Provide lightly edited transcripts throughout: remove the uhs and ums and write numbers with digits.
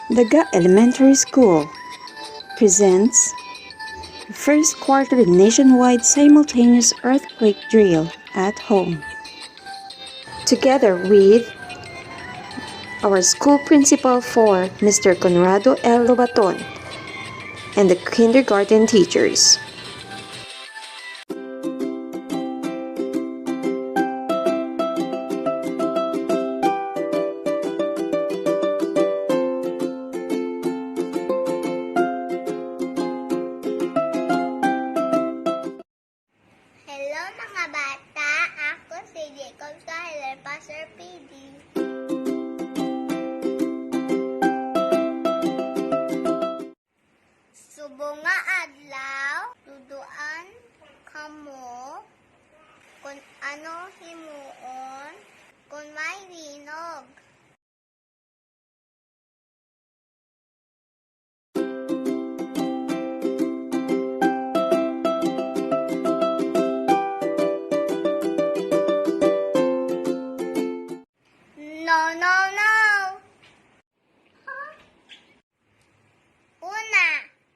Daga Elementary School presents the first quarter nationwide simultaneous earthquake drill at home. Together with our school principal for Mr. Conrado L. Lobaton and the kindergarten teachers. Hello mga bata, ako si Jacob Skyler, Pastor PD. Subong nga adlaw, tuduan kamo kung ano himuon kung may linog. No. Una,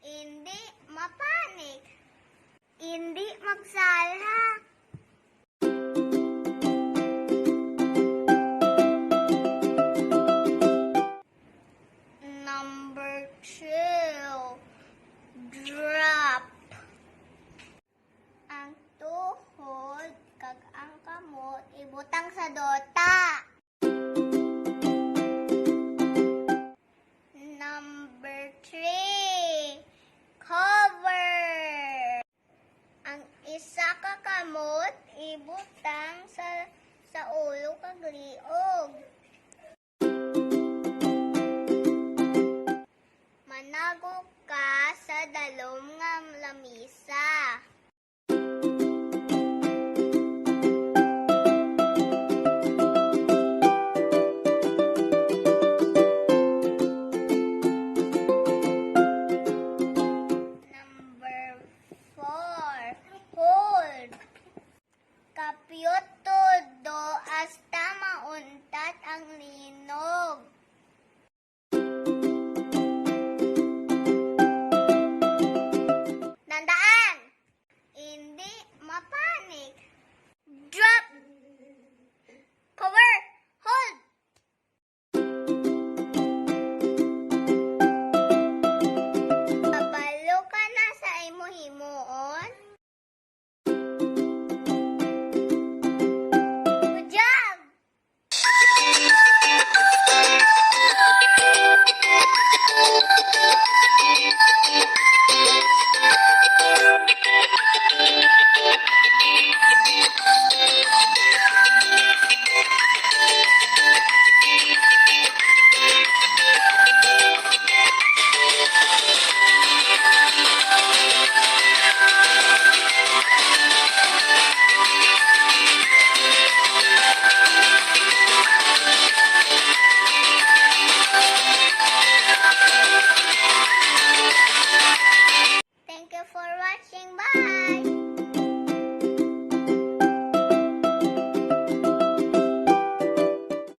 hindi mapanik. Hindi magsala. Number 2, drop. Ang tuhod kag ang kamot ibutang sa dota. Number 3, cover. Ang isa ka kamot ibutang sa ulo kag liog. Manago ka sa dalom nga lamisa. Number 4, hold. Kapyot todo hasta mauntat ang linog.